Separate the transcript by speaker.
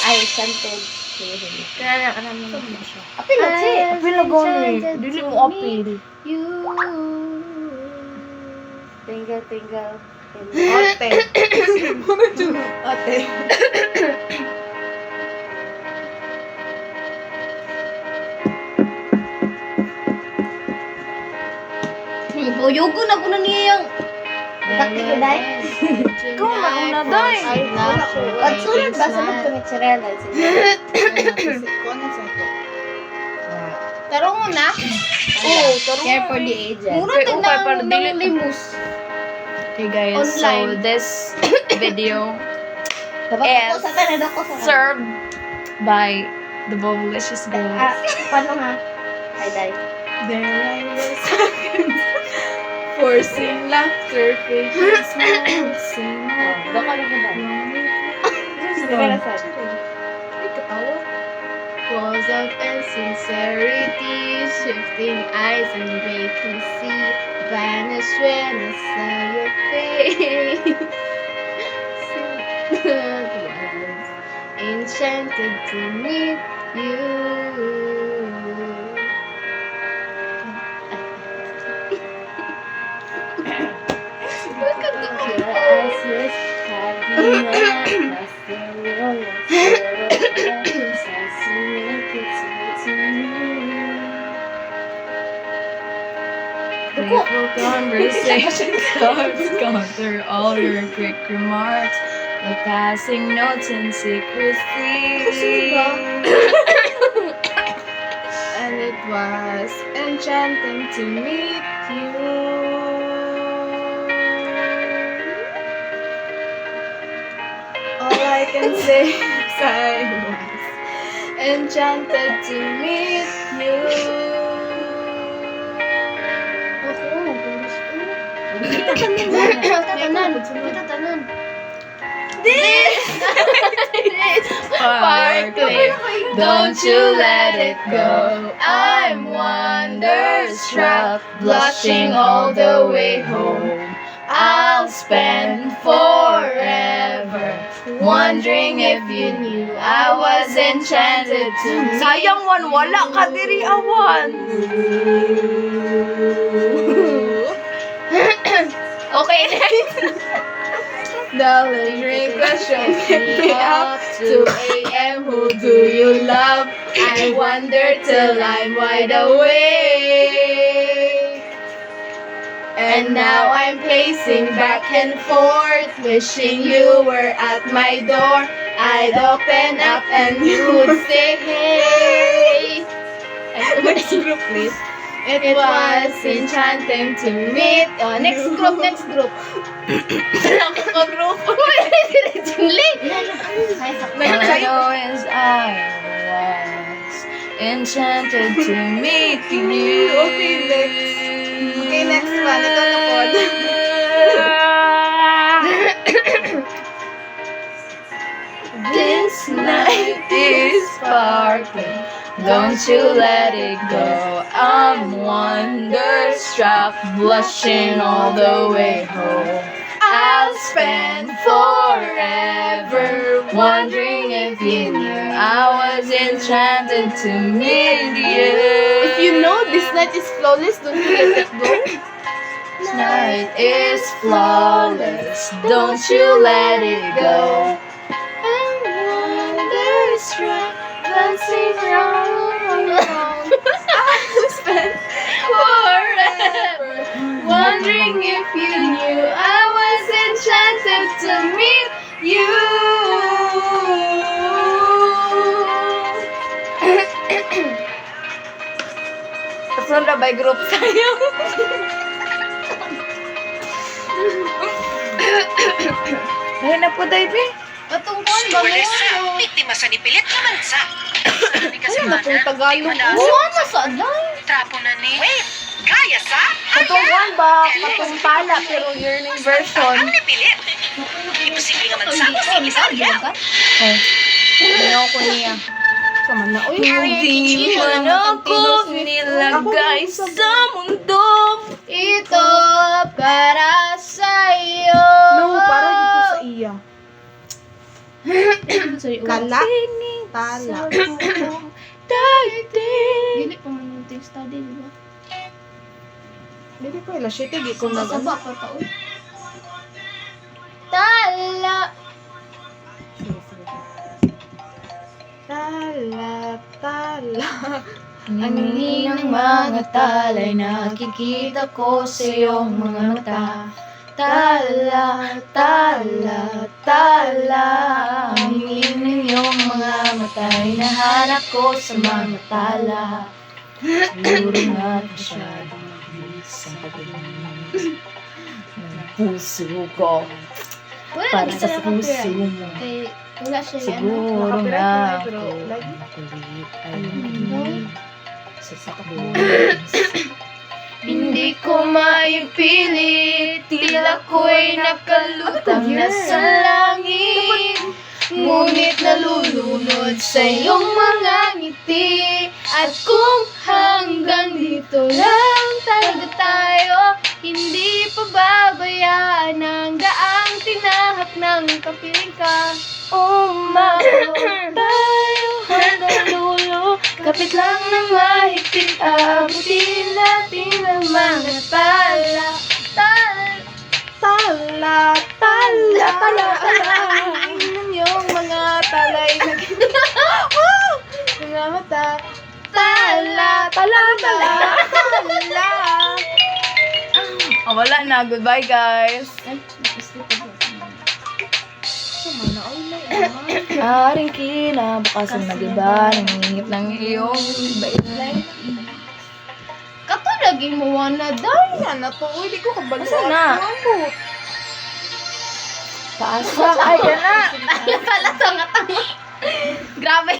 Speaker 1: Ay, chanted.
Speaker 2: Kaya alam mo na siya.
Speaker 1: Apil na si.
Speaker 2: Apil na gani. Dili mo apil.
Speaker 1: You. Tingle, tingle.
Speaker 2: Ate. Ate.
Speaker 1: Buyugo na ko na niya yung takti ko, day.
Speaker 2: Ikaw na una, day.
Speaker 1: At sunod ba sa magkamitsarela?
Speaker 2: Tarong mo na? Oo, tarong
Speaker 1: Care for the aged.
Speaker 2: Mura tignan ng limus.
Speaker 3: Hey guys,
Speaker 2: Online.
Speaker 3: so this video
Speaker 1: Dapat ako sa tanan ako sa
Speaker 3: served by the Bubblicious Girls.
Speaker 1: Paano nga? Ay, day.
Speaker 2: There I was forcing laughter, faking smiles, sing
Speaker 1: Baka rin mo, day.
Speaker 2: Ay, katawa. Walls of insincerity, shifting eyes and vacancy, vanish when I saw your face. Was enchanted to meet you.
Speaker 1: Your eyes was happy,
Speaker 3: Playful conversation starts, gone through all your quick remarks, like passing notes in secrecy.
Speaker 2: And it was enchanting to meet you. All I can say is I was enchanted to meet you. Tatanan.
Speaker 3: Sparkling, don't you let it go. I'm wonderstruck, blushing all the way home. I'll spend forever wondering if you knew I was enchanted to. Sayang one, wala ka diri awan. Okay,
Speaker 2: The lingering question kept me up to a.m. Who do you love? I wonder till I'm wide awake. And now I'm pacing back and forth, wishing you were at my door. I'd open up and you would say, hey. Next group, please. It was enchanting to meet. Next group. Nakaka-group.
Speaker 3: All I know is I was enchanted to meet you.
Speaker 2: Okay, next one. Ito na po.
Speaker 3: This night is sparkling. Don't you let it go. I'm wonderstruck, blushing all the way home. I'll spend forever wondering if you knew I was enchanted to meet you.
Speaker 2: If you know this night is flawless, don't you let it go.
Speaker 3: This night is flawless. Don't you let it go. I'm wonderstruck, dancing round and round.
Speaker 2: I'll spend
Speaker 3: Forever wondering if you knew I was enchanted to meet you. Kasunod na by group tayo. Ayun na po, Dave.
Speaker 2: Patungkol ba mo?
Speaker 4: Biktima sa nipilit naman sa. Sabi kasi
Speaker 2: Ano na kung Tagalog?
Speaker 4: Madasa.
Speaker 2: Ano sa aday?
Speaker 4: Trapo na ni. Wait, gaya sa?
Speaker 2: Patungkol ba? Patumpala pero yearning version.
Speaker 4: Ang nipilit. Imposible nga magsama sa Isarya.
Speaker 3: Ano ko niya?
Speaker 2: Sama na. Uy,
Speaker 3: Hindi man ako nilagay sa mundo.
Speaker 2: Ito para sa iyo.
Speaker 5: No, para dito sa iya.
Speaker 3: Sorry,
Speaker 2: Kala. Tala.
Speaker 3: Dili pa man yung text study, di ba?
Speaker 2: Dili ko ila shit di ko nag.
Speaker 1: Saba pa taon.
Speaker 3: Tala.
Speaker 2: Tala, tala.
Speaker 3: Ang ng mga talay nakikita ko sa iyong mga mata. Tala, tala, tala. Ang ng iyong mga mata hinahanap ko sa mga tala. Siguro nga masyadong mabilis sa pagdating ng puso ko. Para sa puso mo.
Speaker 1: Kay, wala siya yan.
Speaker 3: Siguro
Speaker 2: Nakapirate
Speaker 3: nga
Speaker 2: na, pero
Speaker 3: ako
Speaker 2: lagi.
Speaker 3: nakulit ay makinig sa sakbulis. Hindi ko maipilit, tila ko'y nakalutang nasa langit. Ngunit nalulunod sa iyong mga ngiti. At kung hanggang dito lang talaga tayo, hindi pa babayaan ang daang tinahak ng kapiling ka. Umabot tayo hanggang dulo, kapit lang ng mahigpit, abutin natin ang mga tala.
Speaker 2: Tala, tala, tala, tala. Ang iyong mga talay na mga mata. Tala, tala, tala, tala.
Speaker 3: Wala na. Goodbye, guys.
Speaker 2: Sumana, ay may
Speaker 3: Aring kinabukasan na diba, nangingip ng iyong bait.
Speaker 1: Kato lagi mo na daw.
Speaker 2: Ay, na to. Uy, di ko kabalo.
Speaker 3: Asa na?
Speaker 2: Ambot.
Speaker 3: Paasa. Ay, yan na.